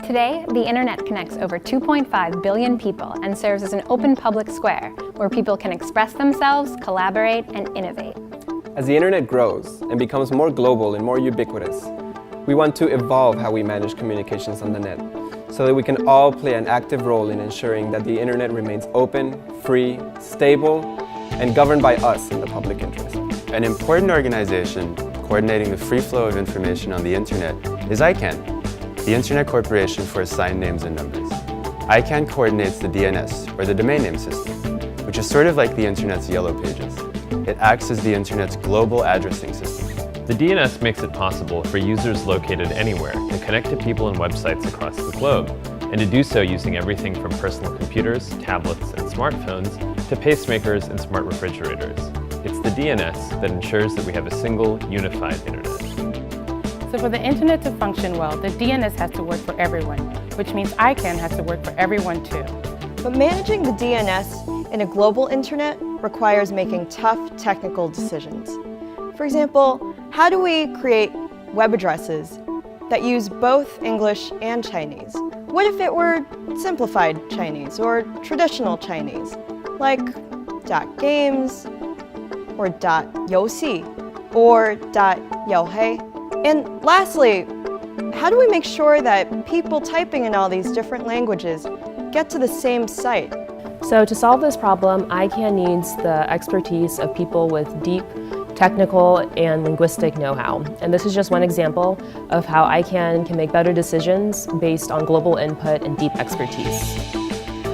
Today, the internet connects over 2.5 billion people and serves as an open public square where people can express themselves, collaborate, and innovate. As the internet grows and becomes more global and more ubiquitous, we want to evolve how we manage communications on the net so that we can all play an active role in ensuring that the internet remains open, free, stable, and governed by us in the public interest. An important organization coordinating the free flow of information on the internet is ICANN, the Internet Corporation for Assigned Names and Numbers. ICANN coordinates the DNS, or the domain name system, which is sort of like the internet's yellow pages. It acts as the internet's global addressing system. The DNS makes it possible for users located anywhere to connect to people and websites across the globe, and to do so using everything from personal computers, tablets, and smartphones to pacemakers and smart refrigerators. It's the DNS that ensures that we have a single, unified internet. So for the internet to function well, the DNS has to work for everyone, which means ICANN has to work for everyone too. But managing the DNS in a global internet requires making tough technical decisions. For example, how do we create web addresses that use both English and Chinese? What if it were simplified Chinese or traditional Chinese, like .games or .游戏 or .yaohei? And lastly, how do we make sure that people typing in all these different languages get to the same site? So to solve this problem, ICANN needs the expertise of people with deep technical and linguistic know-how. And this is just one example of how ICANN can make better decisions based on global input and deep expertise.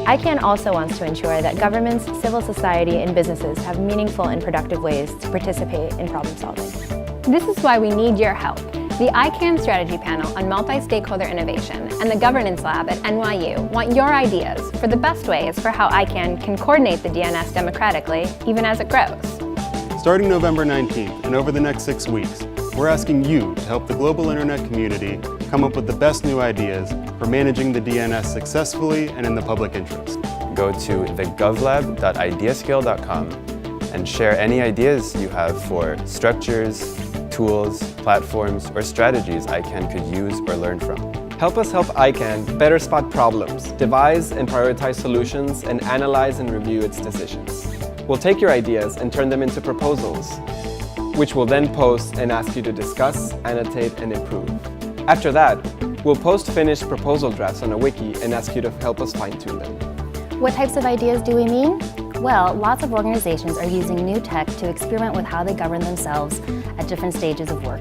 ICANN also wants to ensure that governments, civil society, and businesses have meaningful and productive ways to participate in problem solving. This is why we need your help. The ICANN Strategy Panel on Multistakeholder Innovation and the Governance Lab at NYU want your ideas for the best ways for how ICANN can coordinate the DNS democratically, even as it grows. Starting November 19th and over the next 6 weeks, we're asking you to help the global internet community come up with the best new ideas for managing the DNS successfully and in the public interest. Go to thegovlab.ideascale.com and share any ideas you have for structures, tools, platforms, or strategies ICANN could use or learn from. Help us help ICANN better spot problems, devise and prioritize solutions, and analyze and review its decisions. We'll take your ideas and turn them into proposals, which we'll then post and ask you to discuss, annotate, and improve. After that, we'll post finished proposal drafts on a wiki and ask you to help us fine-tune them. What types of ideas do we mean? Well, lots of organizations are using new tech to experiment with how they govern themselves at different stages of work.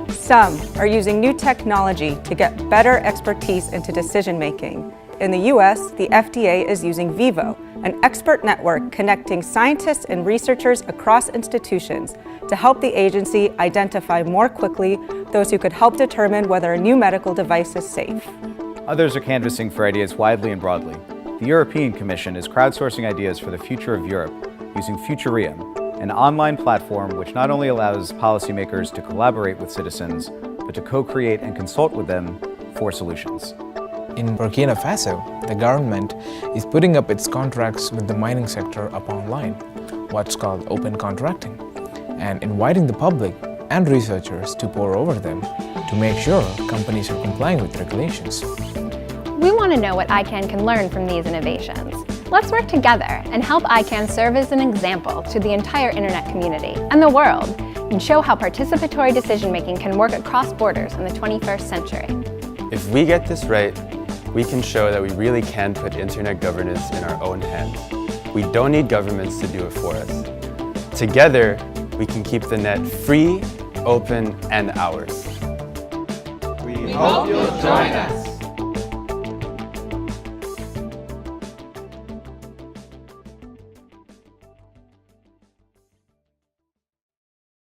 Some are using new technology to get better expertise into decision-making. In the US, the FDA is using Vivo, an expert network connecting scientists and researchers across institutions to help the agency identify more quickly those who could help determine whether a new medical device is safe. Others are canvassing for ideas widely and broadly. The European Commission is crowdsourcing ideas for the future of Europe using Futurium, an online platform which not only allows policymakers to collaborate with citizens, but to co-create and consult with them for solutions. In Burkina Faso, the government is putting up its contracts with the mining sector up online, what's called open contracting, and inviting the public and researchers to pore over them to make sure companies are complying with regulations. We want to know what ICANN can learn from these innovations. Let's work together and help ICANN serve as an example to the entire internet community and the world, and show how participatory decision-making can work across borders in the 21st century. If we get this right, we can show that we really can put internet governance in our own hands. We don't need governments to do it for us. Together, we can keep the net free, open, and ours. We hope you'll join us.